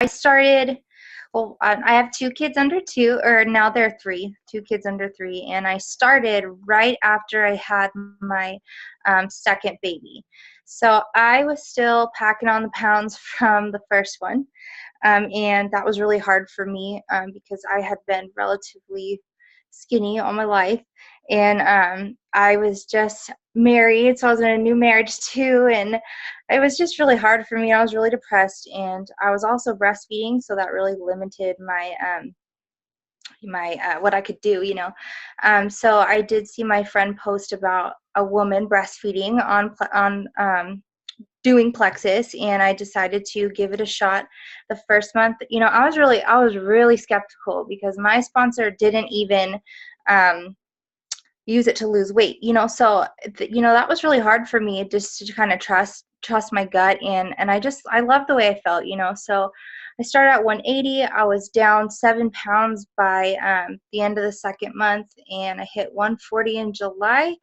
I started, well, I have 2 kids under 2, or now they're 3, 2 kids under 3, and I started right after I had my second baby. So I was still packing on the pounds from the first one, and that was really hard for me because I had been relatively skinny all my life, and I was just married, so I was in a new marriage too, and it was just really hard for me. I was really depressed, and I was also breastfeeding, so that really limited my what I could do, you know. So I did see my friend post about a woman breastfeeding on doing plexus, and I decided to give it a shot. The first month, you know, I was really skeptical because my sponsor didn't even use it to lose weight, you know. So you know, that was really hard for me, just to kind of trust my gut, and I loved the way I felt, you know. So I started at 180. I was down 7 pounds by the end of the second month, and I hit 140 in July.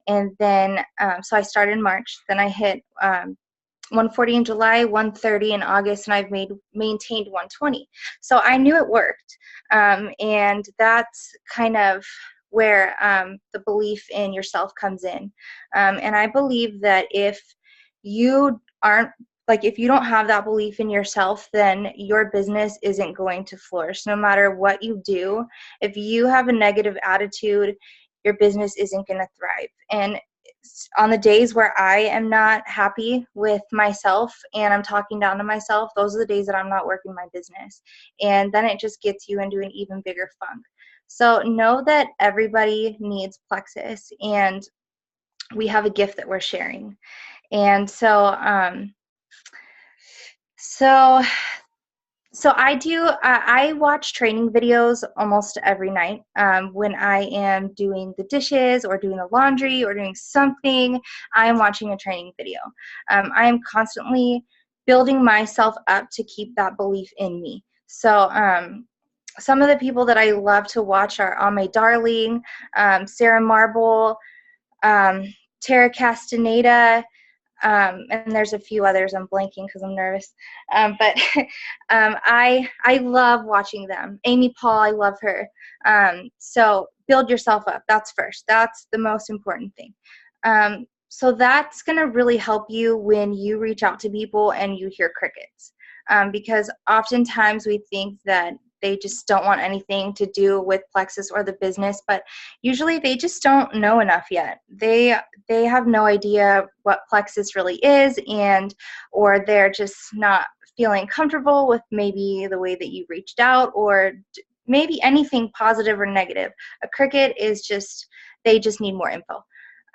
And then so I started in March, then I hit 140 in July, 130 in August, and I've maintained 120. So I knew it worked, and that's kind of where the belief in yourself comes in. And I believe that if you aren't, like, if you don't have that belief in yourself, then your business isn't going to flourish. No matter what you do, if you have a negative attitude, your business isn't going to thrive. And on the days where I am not happy with myself and I'm talking down to myself, those are the days that I'm not working my business. And then it just gets you into an even bigger funk. So know that everybody needs plexus, and we have a gift that we're sharing. And so I watch training videos almost every night when I am doing the dishes or doing the laundry or doing something. I am watching a training video. I am constantly building myself up to keep that belief in me. So some of the people that I love to watch are Ame Darling, Sarah Marble, um, Tara Castaneda, and there's a few others I'm blanking because I'm nervous. But I love watching them. Amy Paul, I love her. So build yourself up. That's first. That's the most important thing. So that's going to really help you when you reach out to people and you hear crickets. Because oftentimes we think that they just don't want anything to do with plexus or the business, but usually they just don't know enough yet. They have no idea what plexus really is, or they're just not feeling comfortable with maybe the way that you reached out, or maybe anything positive or negative. A cricket is just, they just need more info.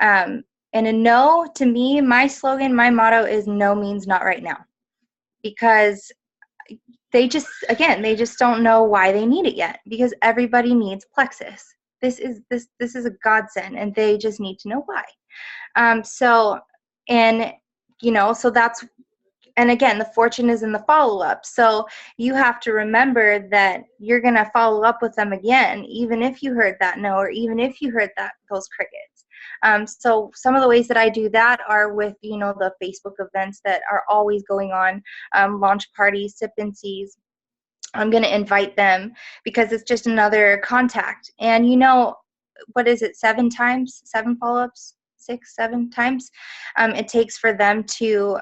And a no, to me, my slogan, my motto is no means not right now, because they just don't know why they need it yet, because everybody needs plexus. This is a godsend, and they just need to know why. So, and you know, so that's, and again, the fortune is in the follow-up. So you have to remember that you're going to follow up with them again, even if you heard that no, or even if you heard those crickets. So some of the ways that I do that are with, you know, the Facebook events that are always going on, launch parties, sip and sees. I'm going to invite them because it's just another contact. And you know, what is it, 7 follow-ups, 6, 7 times it takes for them to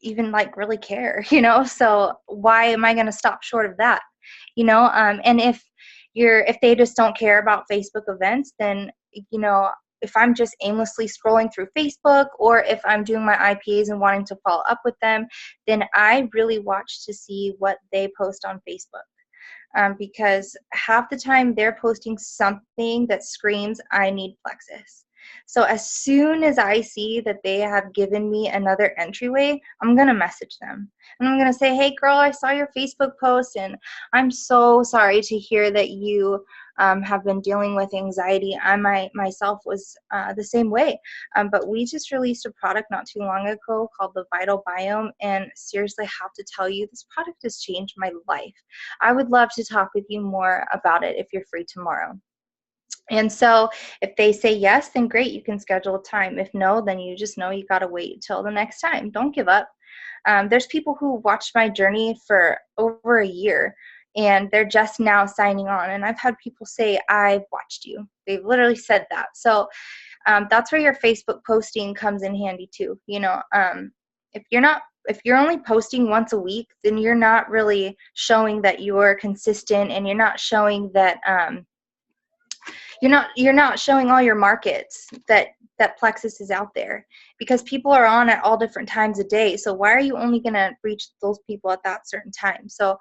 even like really care, you know. So why am I going to stop short of that, you know? And if they just don't care about Facebook events, then, you know, if I'm just aimlessly scrolling through Facebook, or if I'm doing my IPAs and wanting to follow up with them, then I really watch to see what they post on Facebook. Because half the time they're posting something that screams, I need plexus. So as soon as I see that they have given me another entryway, I'm going to message them. And I'm going to say, hey, girl, I saw your Facebook post, and I'm so sorry to hear that you have been dealing with anxiety. I myself was the same way. But we just released a product not too long ago called the Vital Biome, and seriously, I have to tell you, this product has changed my life. I would love to talk with you more about it if you're free tomorrow. And so if they say yes, then great, you can schedule a time. If no, then you just know you got to wait till the next time. Don't give up. There's people who watched my journey for over a year, and they're just now signing on. And I've had people say, I've watched you. They've literally said that. So that's where your Facebook posting comes in handy too. If you're only posting once a week, then you're not really showing that you're consistent, and you're not showing that you're not showing all your markets that Plexus is out there, because people are on at all different times of day. So why are you only going to reach those people at that certain time? So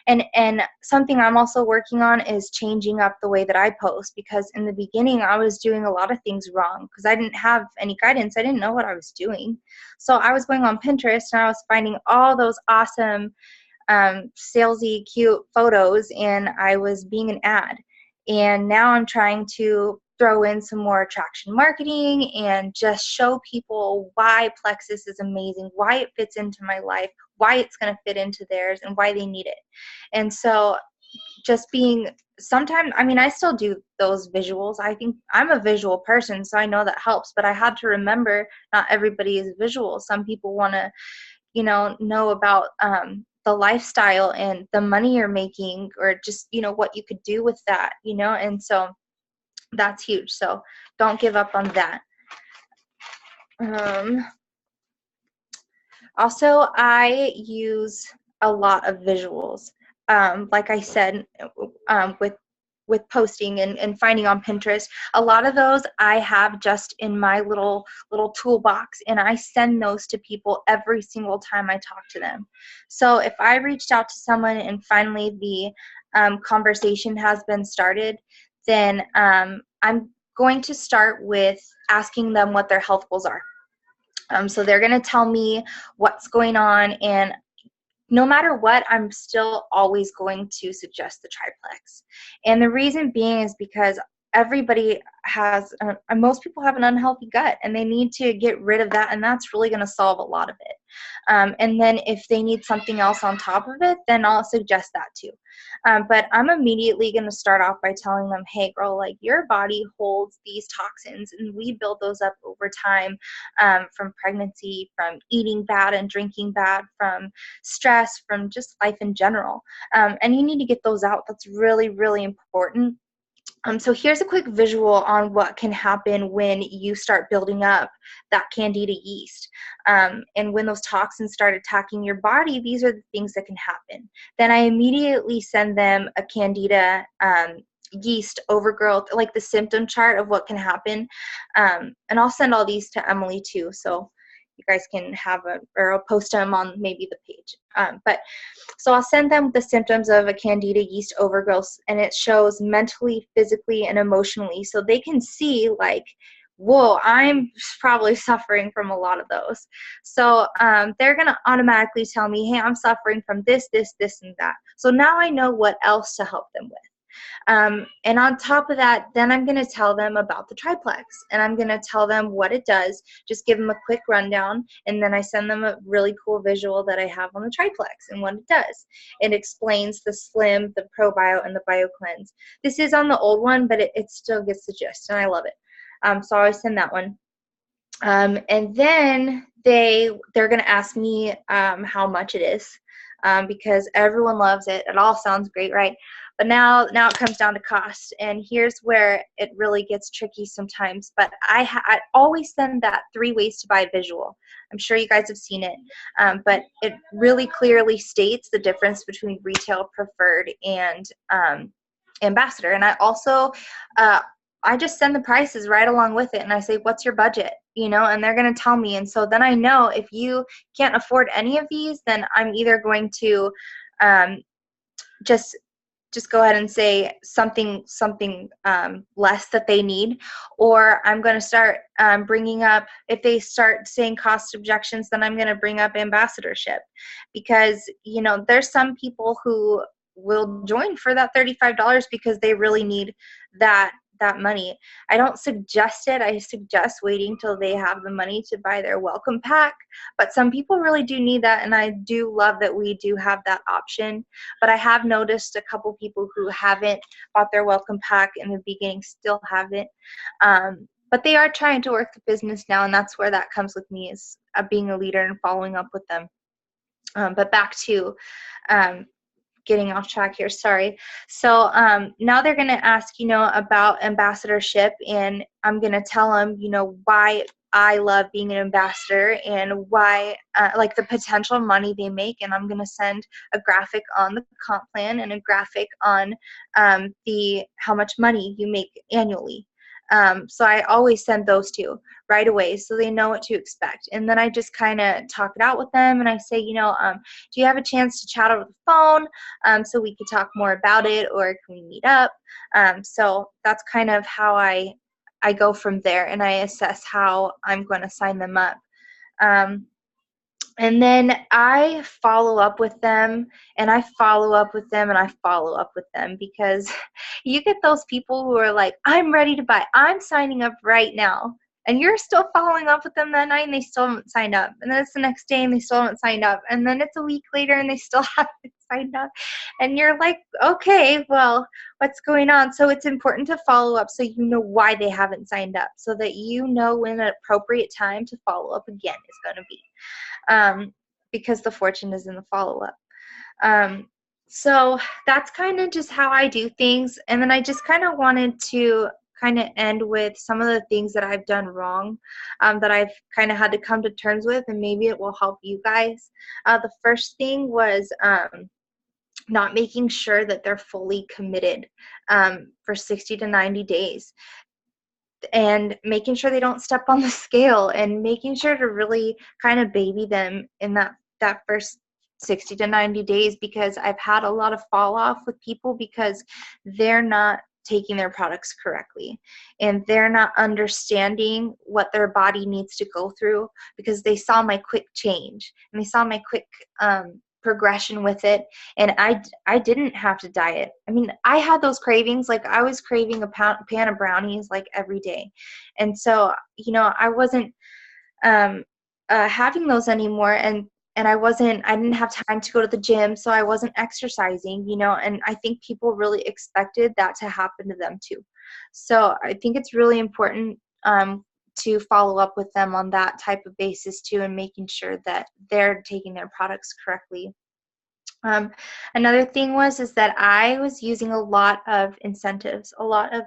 and something I'm also working on is changing up the way that I post, because in the beginning I was doing a lot of things wrong because I didn't have any guidance. I didn't know what I was doing. So I was going on Pinterest and I was finding all those awesome salesy cute photos, and I was being an ad. And now I'm trying to throw in some more attraction marketing and just show people why Plexus is amazing, why it fits into my life, why it's going to fit into theirs, and why they need it. And so just being sometimes, I mean, I still do those visuals. I think I'm a visual person, so I know that helps, but I had to remember not everybody is visual. Some people want to, know about the lifestyle and the money you're making, or just, what you could do with that, and so that's huge. So don't give up on that. Also, I use a lot of visuals. Like I said, with posting and finding on Pinterest, a lot of those I have just in my little toolbox, and I send those to people every single time I talk to them. So if I reached out to someone and finally the conversation has been started, then I'm going to start with asking them what their health goals are. So they're going to tell me what's going on, and no matter what, I'm still always going to suggest the triplex. And the reason being is because everybody has, most people have an unhealthy gut, and they need to get rid of that, and that's really going to solve a lot of it. And then if they need something else on top of it, then I'll suggest that too. But I'm immediately going to start off by telling them, hey girl, like, your body holds these toxins, and we build those up over time, from pregnancy, from eating bad and drinking bad, from stress, from just life in general. And you need to get those out. That's really, really important. So here's a quick visual on what can happen when you start building up that candida yeast. And when those toxins start attacking your body, these are the things that can happen. Then I immediately send them a candida yeast overgrowth, like the symptom chart of what can happen. And I'll send all these to Emily too, so you guys can have or I'll post them on maybe the page. So I'll send them the symptoms of a candida yeast overgrowth, and it shows mentally, physically, and emotionally, so they can see, like, whoa, I'm probably suffering from a lot of those. So they're going to automatically tell me, hey, I'm suffering from this, this, this, and that. So now I know what else to help them with. And on top of that, then I'm going to tell them about the triplex, and I'm going to tell them what it does, just give them a quick rundown, and then I send them a really cool visual that I have on the triplex and what it does. It explains the Slim, the ProBio, and the BioCleanse. This is on the old one, but it still gets the gist, and I love it. So I always send that one. And then they're going to ask me how much it is, because everyone loves it. It all sounds great, right? But now it comes down to cost, and here's where it really gets tricky sometimes. But I always send that 3 ways to buy visual. I'm sure you guys have seen it, but it really clearly states the difference between retail, preferred, and ambassador. And I also I just send the prices right along with it, and I say, what's your budget? And they're going to tell me. And so then I know if you can't afford any of these, then I'm either going to just go ahead and say something less that they need, or I'm going to start bringing up, if they start saying cost objections, then I'm going to bring up ambassadorship, because there's some people who will join for that $35 because they really need that money. I don't suggest it. I suggest waiting till they have the money to buy their welcome pack, but some people really do need that, and I do love that we do have that option. But I have noticed a couple people who haven't bought their welcome pack in the beginning still have it. But they are trying to work the business now, and that's where that comes with me, is being a leader and following up with them. But back to um, getting off track here, sorry. So now they're going to ask, about ambassadorship, and I'm going to tell them, why I love being an ambassador and why, like the potential money they make. And I'm going to send a graphic on the comp plan and a graphic on the how much money you make annually. So I always send those two right away so they know what to expect. And then I just kind of talk it out with them, and I say, do you have a chance to chat over the phone so we could talk more about it, or can we meet up? So that's kind of how I go from there, and I assess how I'm going to sign them up. And then I follow up with them, and I follow up with them, and I follow up with them, because you get those people who are like, I'm ready to buy. I'm signing up right now. And you're still following up with them that night, and they still haven't signed up. And then it's the next day, and they still haven't signed up. And then it's a week later, and they still haven't signed up. And you're like, okay, well, what's going on? So it's important to follow up so you know why they haven't signed up, so that you know when an appropriate time to follow up again is going to be. Because the fortune is in the follow-up. So that's kind of just how I do things. And then I just kind of wanted to kind of end with some of the things that I've done wrong, that I've kind of had to come to terms with, and maybe it will help you guys. The first thing was not making sure that they're fully committed for 60 to 90 days. And making sure they don't step on the scale, and making sure to really kind of baby them in that first 60 to 90 days, because I've had a lot of fall off with people because they're not taking their products correctly, and they're not understanding what their body needs to go through, because they saw my quick change and they saw my quick progression with it, and I didn't have to diet. I mean, I had those cravings. Like, I was craving a pan of brownies like every day, and so I wasn't having those anymore, and I didn't have time to go to the gym, so I wasn't exercising, and I think people really expected that to happen to them too. So I think it's really important to follow up with them on that type of basis too, and making sure that they're taking their products correctly. Another thing is that I was using a lot of incentives, a lot of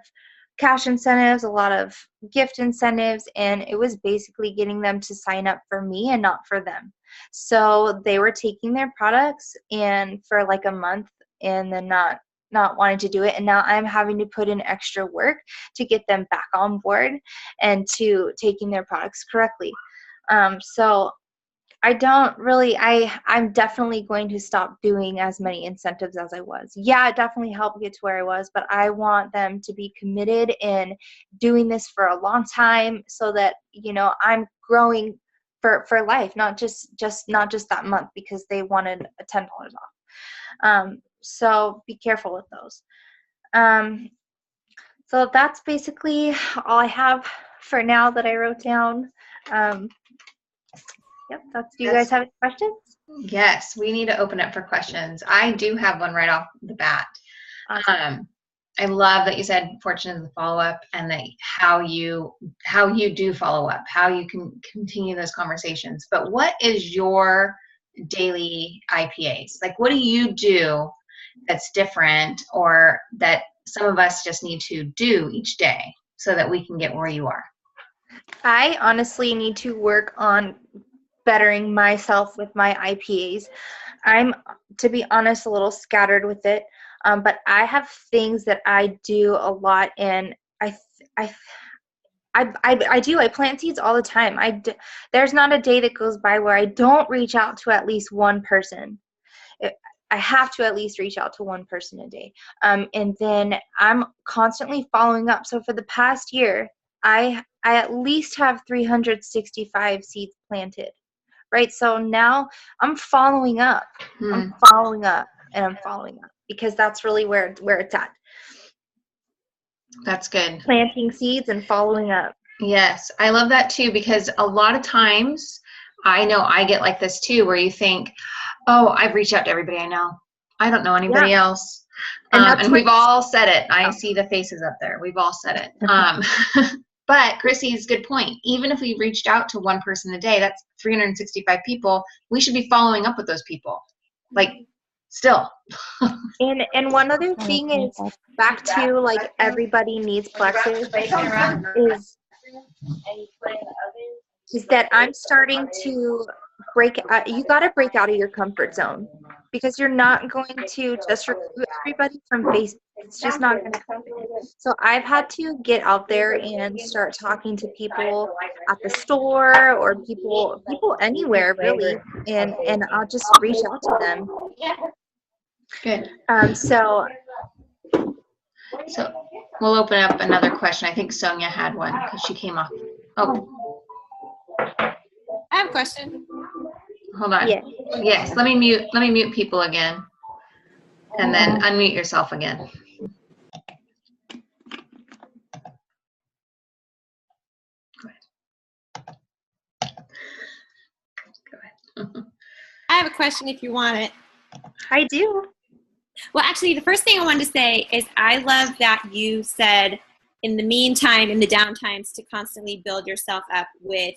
cash incentives, a lot of gift incentives, and it was basically getting them to sign up for me and not for them. So they were taking their products and for like a month, and then not wanting to do it, and now I'm having to put in extra work to get them back on board and to taking their products correctly. So I'm definitely going to stop doing as many incentives as I was. Yeah, it definitely helped get to where I was, but I want them to be committed in doing this for a long time, so that, I'm growing for life, not just that month because they wanted a $10 off. So be careful with those. So that's basically all I have for now that I wrote down. Yep, do you guys have any questions? Yes, we need to open up for questions. I do have one right off the bat. Awesome. I love that you said fortune is the follow-up, and that how you do follow up, how you can continue those conversations. But what is your daily IPAs? Like, what do you do that's different, or that some of us just need to do each day so that we can get where you are? I honestly need to work on bettering myself with my IPAs. I'm, to be honest, a little scattered with it, but I have things that I do a lot, and I do. I plant seeds all the time. There's not a day that goes by where I don't reach out to at least one person. I have to at least reach out to one person a day. And then I'm constantly following up. So for the past year, I at least have 365 seeds planted, right? So now I'm following up. I'm following up, and I'm following up, because that's really where it's at. That's good. Planting seeds and following up. Yes, I love that too, because a lot of times I know I get like this too, where you think, oh, I've reached out to everybody I know. I don't know anybody else. And we've all said it. I see the faces up there. We've all said it. But Chrissy's good point. Even if we reached out to one person a day, that's 365 people. We should be following up with those people. Like, still. And one other thing is back to like everybody needs plexus is that I'm starting to break out. You got to break out of your comfort zone because you're not going to just recruit everybody from Facebook. It's just not going to happen. So I've had to get out there and start talking to people at the store or people anywhere really, and I'll just reach out to them. Good. So we'll open up another question. I think Sonia had one because she came off. Oh. I have a question. Hold on. Yeah. Yes. Let me mute people again. And then unmute yourself again. Go ahead. I have a question if you want it. I do. Well, actually, the first thing I wanted to say is I love that you said in the meantime, in the downtimes, to constantly build yourself up with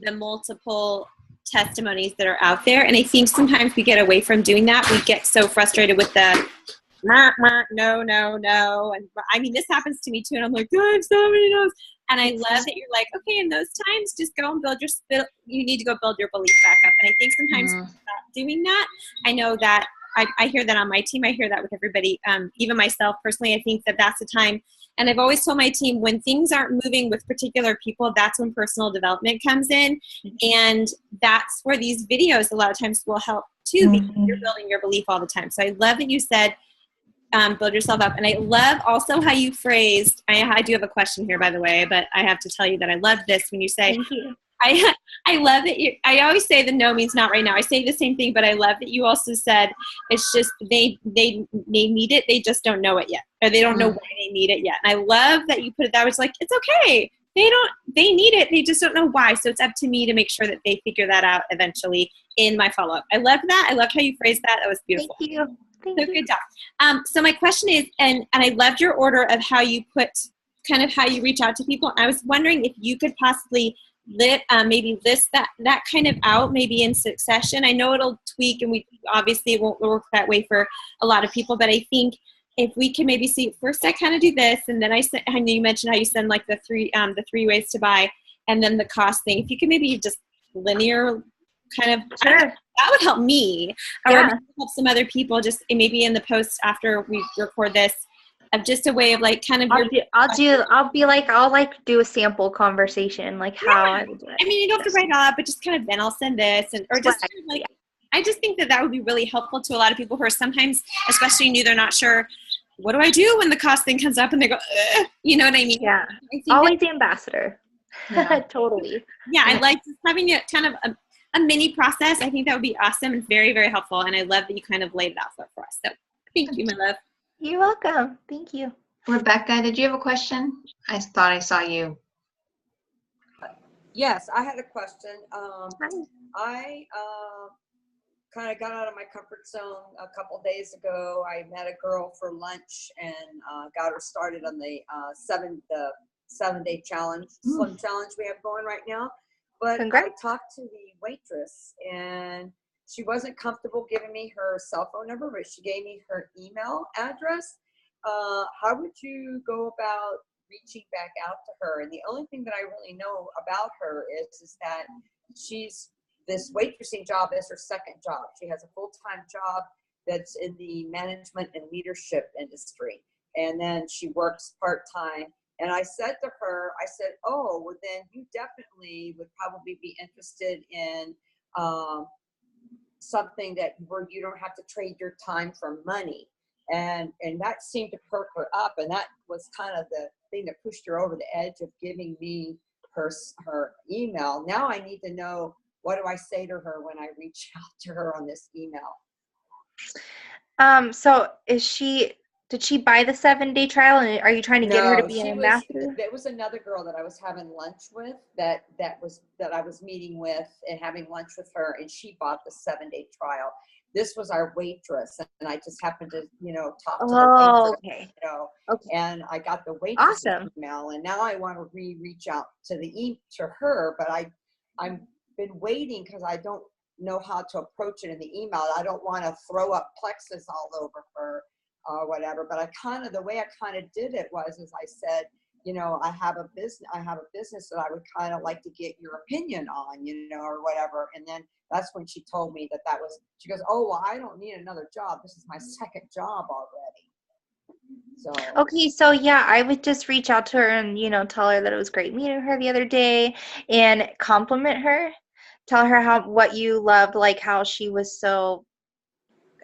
the multiple testimonies that are out there. And I think sometimes we get away from doing that. We get so frustrated with the no. And I mean, this happens to me too. And I'm like, I have so many no's. And I love that you're like, okay, in those times, just go and you need to go build your belief back up. And I think sometimes doing that, I know that I hear that on my team. I hear that with everybody, even myself personally. I think that that's the time. And I've always told my team when things aren't moving with particular people, that's when personal development comes in. And that's where these videos a lot of times will help too, because you're building your belief all the time. So I love that you said, build yourself up. And I love also how you phrased, I do have a question here, by the way, but I have to tell you that I love this when you say, Thank you. I love that I always say the no means not right now. I say the same thing, but I love that you also said it's just they need it. They just don't know it yet, or they don't know why they need it yet. And I love that you put it that way. It's like, it's okay. They need it. They just don't know why. So it's up to me to make sure that they figure that out eventually in my follow-up. I love that. I loved how you phrased that. That was beautiful. Thank you. So good job. So my question is, and I loved your order of how you put kind of how you reach out to people. I was wondering if you could possibly maybe list that kind of out maybe in succession. I know it'll tweak, and it won't work that way for a lot of people, but I think if we can maybe see first I kind of do this, and then I know you mentioned how you send like the three ways to buy, and then the cost thing. If you could maybe just linear kind of, sure. That would help me. Or help some other people just maybe in the post after we record this, of just a way of like kind of I'll do a sample conversation, like how I would do it. I mean, you don't have to write it up, but just kind of then I'll send this, or just kind of like, I just think that would be really helpful to a lot of people who are sometimes, especially new, they're not sure, what do I do when the cost thing comes up, and they go, you know what I mean? Yeah. Always the ambassador. Yeah. Totally. Yeah, I like just having it kind of a mini process. I think that would be awesome and very, very helpful. And I love that you kind of laid it out for us. So thank you, my love. You're welcome. Thank you. Rebecca, did you have a question? I thought I saw you. Yes, I had a question. I kind of got out of my comfort zone a couple days ago. I met a girl for lunch and got her started on the 7-day challenge, slim challenge we have going right now. But Congrats. I talked to the waitress and she wasn't comfortable giving me her cell phone number, but she gave me her email address. How would you go about reaching back out to her? And the only thing that I really know about her is that this waitressing job is her second job. She has a full-time job that's in the management and leadership industry. And then she works part-time. And I said to her, oh, well, then you definitely would probably be interested in something where you don't have to trade your time for money. And that seemed to perk her up. And that was kind of the thing that pushed her over the edge of giving me her email. Now I need to know, what do I say to her when I reach out to her on this email? So did she buy the 7-day trial, and are you trying to get her to be an ambassador? There was another girl that I was having lunch with that I was meeting with and having lunch with her, and she bought the 7-day trial. this was our waitress, and I just happened to, talk to the Oh, waitress, okay. you know, Okay. and I got the waitress Awesome. email, and now I want to reach out to to her, but I'm been waiting because I don't know how to approach it in the email. I don't want to throw up plexus all over her or whatever, but the way I kind of did it was, as I said, I have a business that I would kind of like to get your opinion on, or whatever. And then that's when she told me she goes, oh, well, I don't need another job. This is my second job already. So. Okay, so yeah, I would just reach out to her and, tell her that it was great meeting her the other day and compliment her. Tell her what you loved, like how she was so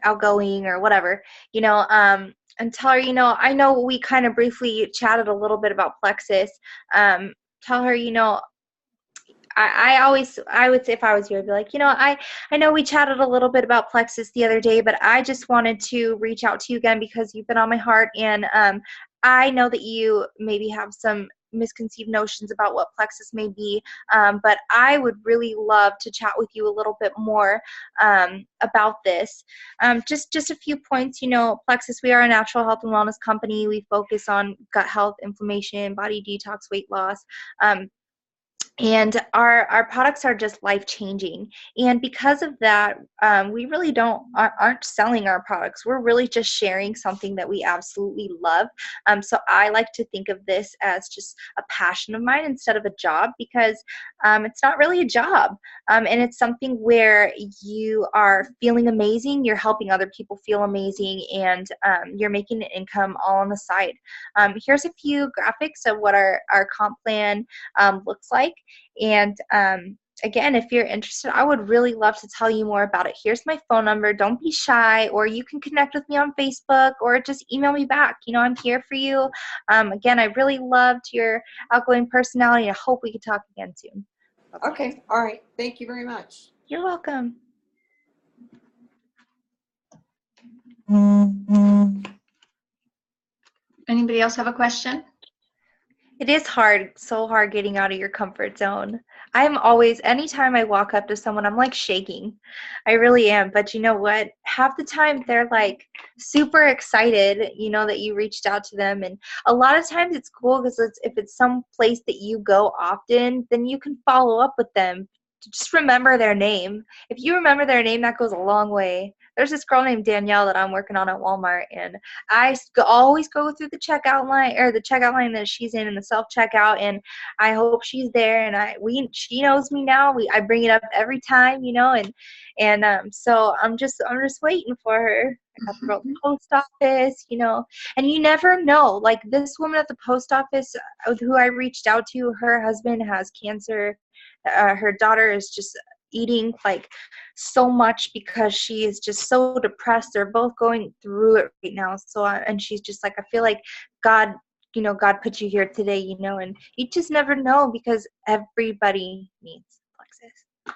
outgoing or whatever, and tell her, I know we kind of briefly chatted a little bit about Plexus. Tell her, I would say if I was you, I'd be like, I know we chatted a little bit about Plexus the other day, but I just wanted to reach out to you again because you've been on my heart. And I know that you maybe have some misconceived notions about what Plexus may be, but I would really love to chat with you a little bit more about this. Just a few points, Plexus, we are a natural health and wellness company. We focus on gut health, inflammation, body detox, weight loss. And our products are just life-changing, and because of that, we really aren't selling our products. We're really just sharing something that we absolutely love. So I like to think of this as just a passion of mine instead of a job, because it's not really a job, and it's something where you are feeling amazing, you're helping other people feel amazing, and you're making an income all on the side. Here's a few graphics of what our comp plan looks like. And again, if you're interested, I would really love to tell you more about it. Here's my phone number. Don't be shy, or you can connect with me on Facebook, or just email me back. I'm here for you. Again, I really loved your outgoing personality. I hope we could talk again soon. Bye-bye. Okay. All right. Thank you very much. You're welcome. Anybody else have a question? It is so hard getting out of your comfort zone. Anytime I walk up to someone, I'm like shaking. I really am. But you know what? Half the time they're like super excited, that you reached out to them. And a lot of times it's cool because if it's some place that you go often, then you can follow up with them. Just remember their name. If you remember their name, that goes a long way. There's this girl named Danielle that I'm working on at Walmart, and I always go through the checkout line that she's in the self-checkout, and I hope she's there, and she knows me now. I bring it up every time, and so I'm just waiting for her. I got the girl at the post office, and you never know. Like this woman at the post office who I reached out to, her husband has cancer. Her daughter is just eating like so much because she is just so depressed. They're both going through it right now. So, and she's just like, I feel like God put you here today, and you just never know because everybody needs Plexus.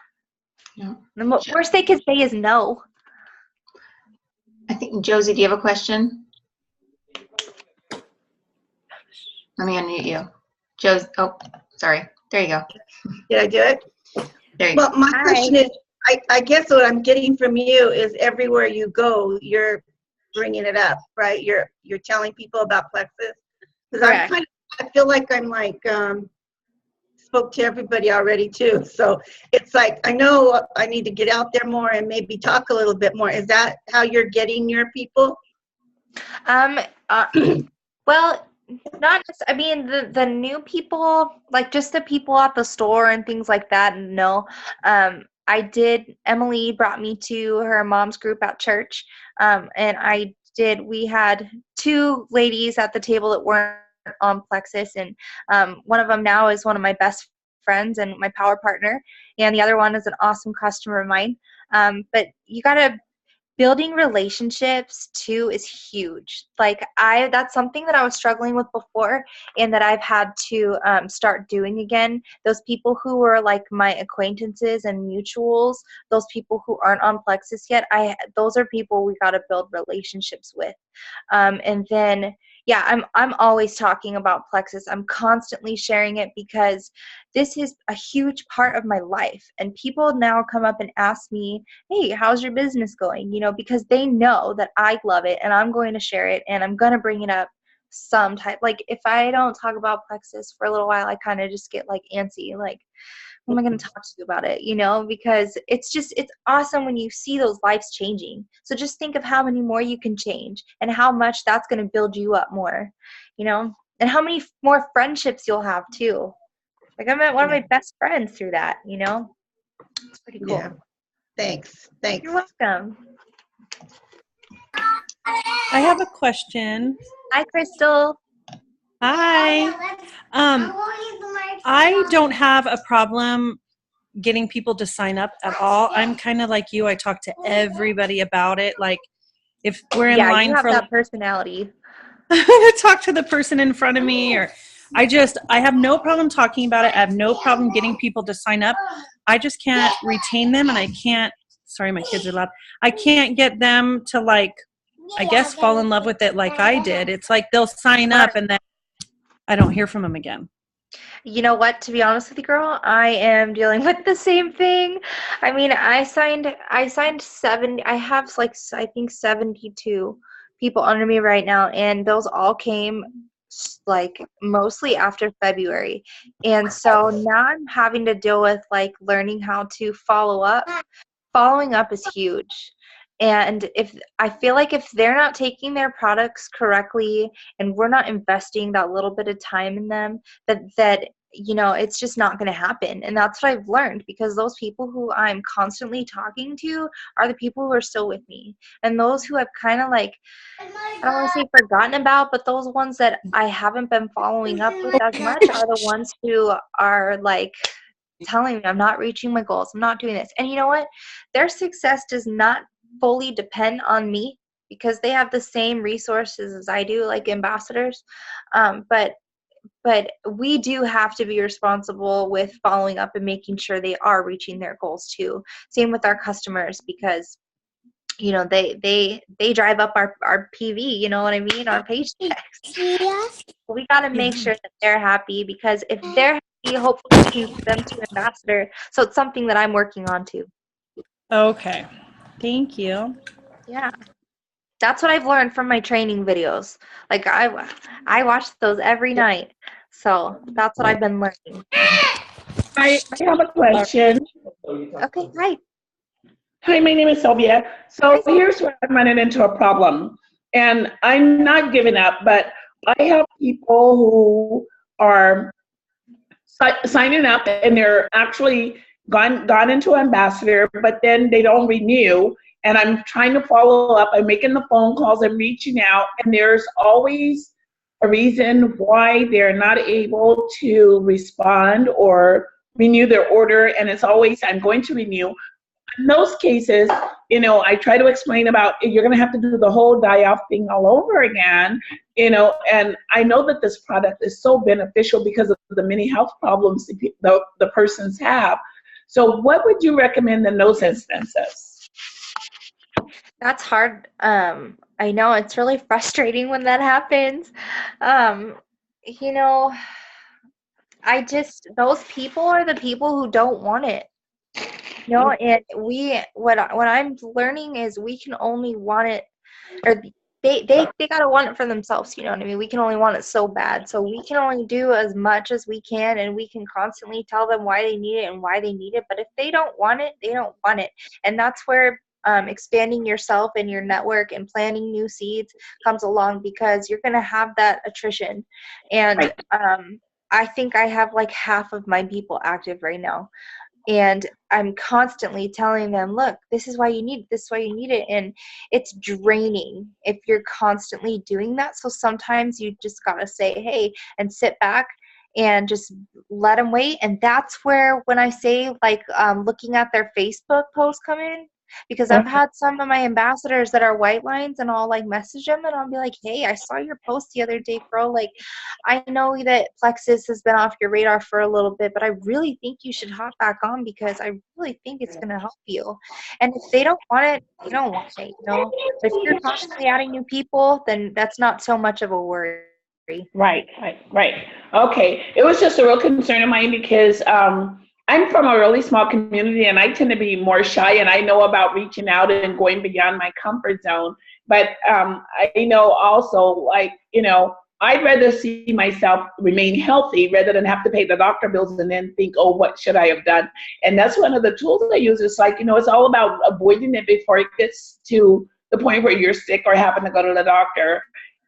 Yeah. The worst they could say is no. I think, Josie, do you have a question? Let me unmute you. Josie, oh, sorry. There you go. Did I do it? There you Well, go. my question is, I guess what I'm getting from you is everywhere you go, you're bringing it up, right? You're telling people about Plexus. Because I feel like I'm like spoke to everybody already too. So it's like I know I need to get out there more and maybe talk a little bit more. Is that how you're getting your people? Well, not just, I mean, the new people, like just the people at the store and things like that, no. Emily brought me to her mom's group at church, and we had two ladies at the table that weren't on Plexus, and one of them now is one of my best friends and my power partner, and the other one is an awesome customer of mine. But you gotta building relationships too is huge. Like that's something that I was struggling with before and that I've had to start doing again. Those people who were like my acquaintances and mutuals, those people who aren't on Plexus yet, those are people we got to build relationships with. And then, Yeah, I'm always talking about Plexus. I'm constantly sharing it because this is a huge part of my life. And people now come up and ask me, "Hey, how's your business going?" Because they know that I love it and I'm going to share it and I'm going to bring it up some type. Like if I don't talk about Plexus for a little while, I kind of just get like antsy, like who am I going to talk to you about it? Because it's awesome when you see those lives changing. So just think of how many more you can change and how much that's going to build you up more, and how many more friendships you'll have too. Like I met one of my best friends through that, It's pretty cool. Yeah. Thanks. You're welcome. I have a question. Hi, Crystal. Hi. I don't have a problem getting people to sign up at all. I'm kind of like you. I talk to everybody about it. Like if we're in line you have for that personality. talk to the person in front of me, or I have no problem talking about it. I have no problem getting people to sign up. I just can't retain them, and I can't, sorry, my kids are loud. I can't get them to like, I guess, fall in love with it like I did. It's like they'll sign up and then I don't hear from them again. You know what? To be honest with you, girl, I am dealing with the same thing. I mean, I signed 70. I have like I think 72 people under me right now, and those all came like mostly after February. And so now I'm having to deal with like learning how to follow up. Following up is huge. And if I feel like if they're not taking their products correctly and we're not investing that little bit of time in them, that it's just not going to happen. And that's what I've learned, because those people who I'm constantly talking to are the people who are still with me. And those who I've kind of like, I don't want to say forgotten about, but those ones that I haven't been following up with as much are the ones who are like telling me I'm not reaching my goals, I'm not doing this. And you know what? Their success does not fully depend on me, because they have the same resources as I do, like ambassadors. But we do have to be responsible with following up and making sure they are reaching their goals too. Same with our customers, because they drive up our PV, you know what I mean, our paychecks. We got to make sure that they're happy, because if they're happy, hopefully we can get them to ambassador. So it's something that I'm working on too. Okay. Thank you. Yeah. That's what I've learned from my training videos. Like I watch those every night. So that's what I've been learning. I have a question. Okay, hi. Hi, my name is Sylvia. So here's where I'm running into a problem. And I'm not giving up, but I have people who are signing up and they're actually gone into ambassador, but then they don't renew. And I'm trying to follow up. I'm making the phone calls. I'm reaching out. And there's always a reason why they're not able to respond or renew their order. And it's always, I'm going to renew. In those cases, I try to explain about you're going to have to do the whole die-off thing all over again, and I know that this product is so beneficial because of the many health problems the persons have. So what would you recommend in those instances? That's hard. I know it's really frustrating when that happens. Those people are the people who don't want it. And what I'm learning is we can only want it, or they gotta want it for themselves. You know what I mean? We can only want it so bad, so we can only do as much as we can, and we can constantly tell them why they need it and why they need it. But if they don't want it, they don't want it, and that's where expanding yourself and your network and planting new seeds comes along, because you're gonna have that attrition. And I think I have like half of my people active right now. And I'm constantly telling them, look, this is why you need it. This is why you need it. And it's draining if you're constantly doing that. So sometimes you just got to say, hey, and sit back and just let them wait. And that's where, when I say like looking at their Facebook posts come in, Because I've had some of my ambassadors that are white lines, and I'll like message them and I'll be like, hey, I saw your post the other day, girl. Like, I know that Plexus has been off your radar for a little bit, but I really think you should hop back on because I really think it's going to help you. And if they don't want it, they don't want it, you know. But if you're constantly adding new people, then that's not so much of a worry. Right. Okay. It was just a real concern of mine because I'm from a really small community and I tend to be more shy, and I know about reaching out and going beyond my comfort zone. But I know also, like, I'd rather see myself remain healthy rather than have to pay the doctor bills and then think, oh, what should I have done? And that's one of the tools I use. It's like, it's all about avoiding it before it gets to the point where you're sick or having to go to the doctor.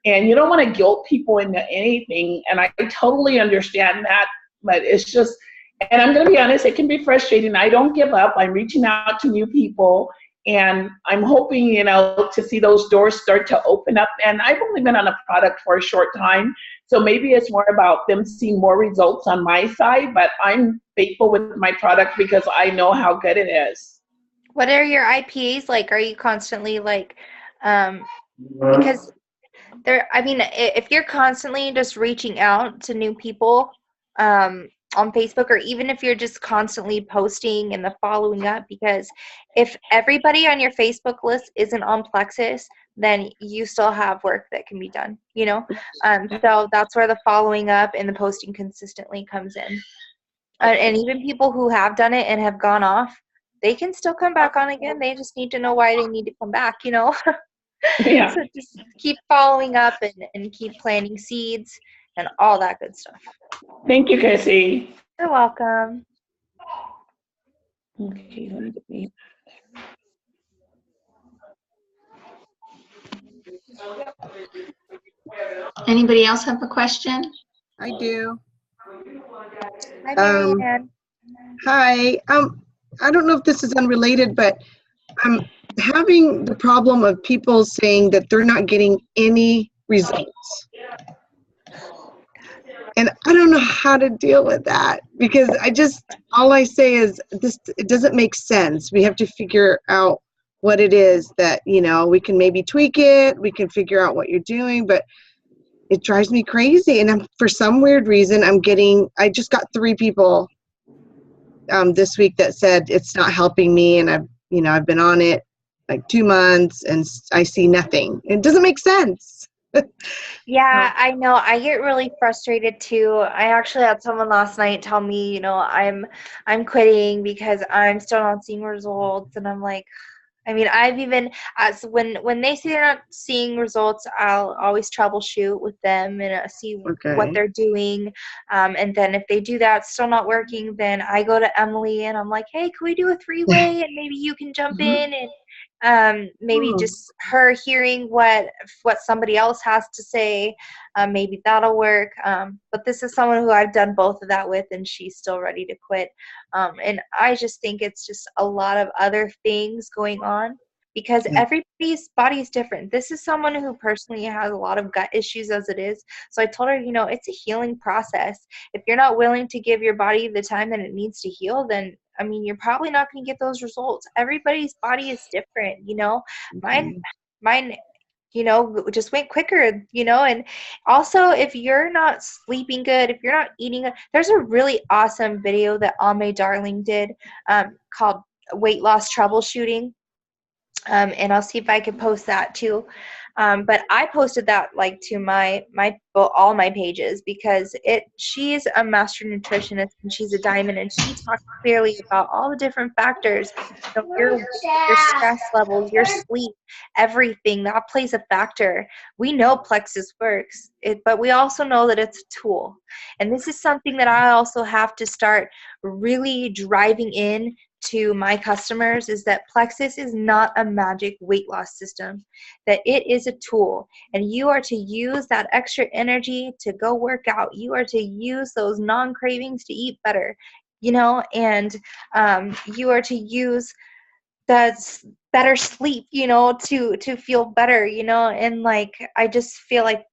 And you don't want to guilt people into anything. And I totally understand that. But it's just, and I'm going to be honest, it can be frustrating. I don't give up. I'm reaching out to new people. And I'm hoping, to see those doors start to open up. And I've only been on a product for a short time. So maybe it's more about them seeing more results on my side. But I'm faithful with my product because I know how good it is. What are your IPAs like? Are you constantly like, because if you're constantly just reaching out to new people on Facebook, or even if you're just constantly posting and the following up, because if everybody on your Facebook list isn't on Plexus, then you still have work that can be done, so that's where the following up and the posting consistently comes in. And even people who have done it and have gone off, they can still come back on again. They just need to know why they need to come back, Yeah. So just keep following up and keep planting seeds and all that good stuff. Thank you, Chrissy. You're welcome. Okay, let me get me. Anybody else have a question? I do. Hi, Marianne. Hi. I don't know if this is unrelated, but I'm having the problem of people saying that they're not getting any results. And I don't know how to deal with that because all I say is it doesn't make sense. We have to figure out what it is that, we can maybe tweak it. We can figure out what you're doing, but it drives me crazy. And for some weird reason, I just got 3 people this week that said it's not helping me. And I've been on it like 2 months and I see nothing. It doesn't make sense. Yeah, I know. I get really frustrated too. I actually had someone last night tell me, I'm quitting because I'm still not seeing results, and I'm like, I've even when they say they're not seeing results, I'll always troubleshoot with them and see what they're doing. And then if they do that, still not working, then I go to Emily and I'm like, hey, can we do a 3-way? And maybe you can jump in and maybe just her hearing what somebody else has to say, maybe that'll work. But this is someone who I've done both of that with, and she's still ready to quit. And I just think it's just a lot of other things going on because everybody's body is different. This is someone who personally has a lot of gut issues as it is. So I told her, it's a healing process. If you're not willing to give your body the time that it needs to heal, then you're probably not going to get those results. Everybody's body is different, Mine, just went quicker, and also if you're not sleeping good, if you're not eating good, there's a really awesome video that Ame Darling did called Weight Loss Troubleshooting. And I'll see if I can post that too. But I posted that like to all my pages because she's a master nutritionist and she's a diamond, and she talks clearly about all the different factors. Your stress levels, your sleep, everything that plays a factor. We know Plexus works, but we also know that it's a tool. And this is something that I also have to start really driving in to my customers, is that Plexus is not a magic weight loss system, that it is a tool, and you are to use that extra energy to go work out. You are to use those non-cravings to eat better, and you are to use that better sleep, to feel better, and like, I just feel like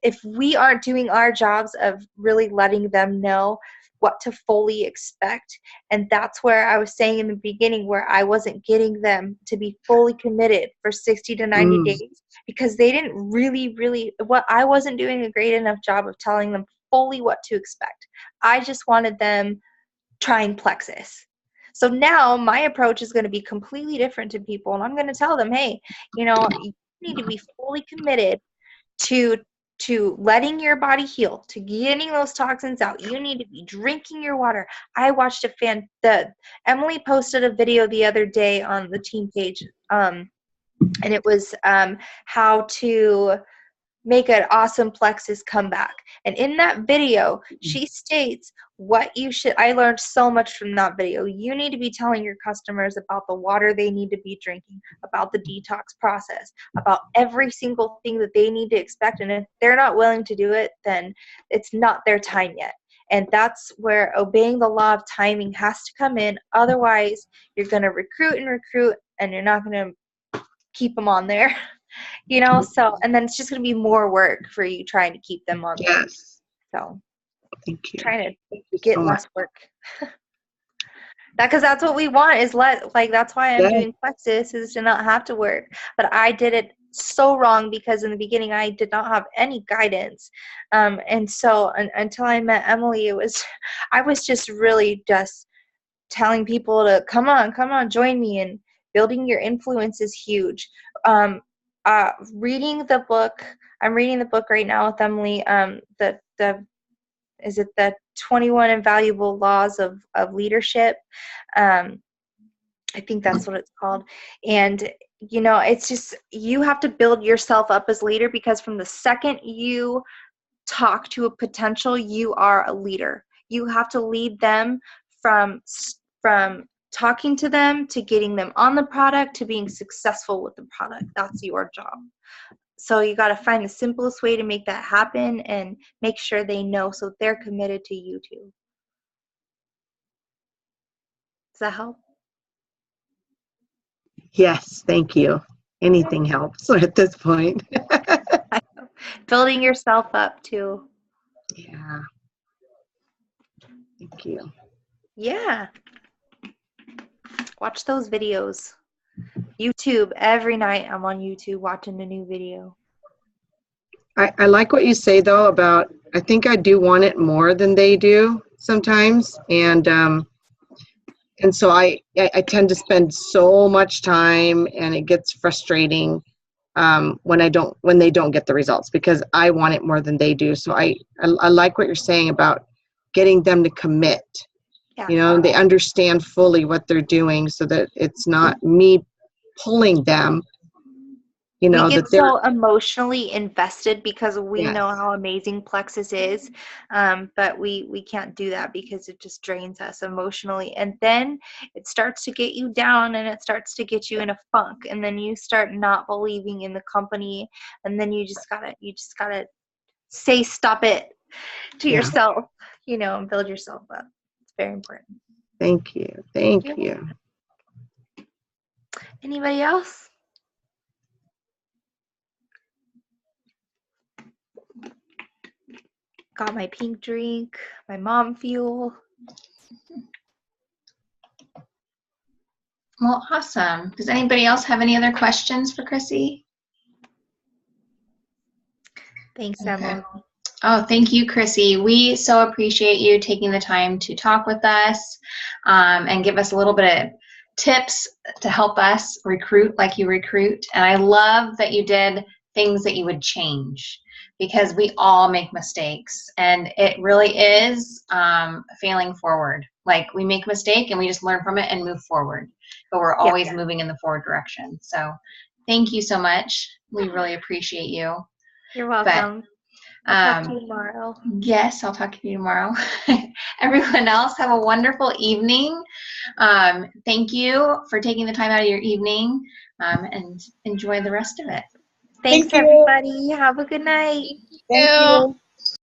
if we aren't doing our jobs of really letting them know what to fully expect. And that's where I was saying in the beginning, where I wasn't getting them to be fully committed for 60 to 90 days, because they didn't really, I wasn't doing a great enough job of telling them fully what to expect. I just wanted them trying Plexus. So now my approach is going to be completely different to people, and I'm going to tell them, hey, you need to be fully committed to letting your body heal, to getting those toxins out. You need to be drinking your water. I watched Emily posted a video the other day on the team page, and it was how to make an awesome plexus comeback. And in that video, she states what you should. I learned so much from that video. You need to be telling your customers about the water they need to be drinking, about the detox process, about every single thing that they need to expect. And if they're not willing to do it, then it's not their time yet. And that's where obeying the law of timing has to come in. Otherwise, you're going to recruit, and you're not going to keep them on there. So, and then it's just going to be more work for you trying to keep them on there. Yes. So, Thank you. Trying to get less work. Because that's what we want is that's why I'm doing Plexus, is to not have to work. But I did it so wrong, because in the beginning I did not have any guidance. And so until I met Emily, I was just really just telling people to come on, join me. And building your influence is huge. Reading the book. I'm reading the book right now with Emily. Is it the 21 Invaluable Laws of Leadership? I think that's what it's called. And it's just, you have to build yourself up as leader, because from the second you talk to a potential, you are a leader. You have to lead them from talking to them to getting them on the product to being successful with the product. That's your job. So you got to find the simplest way to make that happen and make sure they know, so they're committed to you too. Does that help? Yes, thank you. Anything helps at this point. Building yourself up too. Yeah. Thank you. Yeah. Watch those videos. YouTube, every night I'm on YouTube watching a new video. I like what you say though about, I think I do want it more than they do sometimes, and so I tend to spend so much time, and it gets frustrating when they don't get the results, because I want it more than they do. So I like what you're saying about getting them to commit. Yeah. They understand fully what they're doing, so that it's not me pulling them. We get so emotionally invested because we know how amazing Plexus is, but we can't do that because it just drains us emotionally, and then it starts to get you down, and it starts to get you in a funk, and then you start not believing in the company, and then you just gotta say stop it to yourself, and build yourself up. It's very important. Thank you. Anybody else? Got my pink drink, my mom fuel. Well, awesome. Does anybody else have any other questions for Chrissy? Thanks, Emily. Oh, thank you, Chrissy. We so appreciate you taking the time to talk with us and give us a little bit of tips to help us recruit like you recruit. And I love that you did things that you would change, because we all make mistakes, and it really is failing forward. Like, we make a mistake and we just learn from it and move forward, but we're always moving in the forward direction. So thank you so much. We really appreciate you. You're welcome. I'll talk to you tomorrow. Yes, I'll talk to you tomorrow. Everyone else, have a wonderful evening. Thank you for taking the time out of your evening, and enjoy the rest of it. Thanks, everybody. Have a good night. Thank you.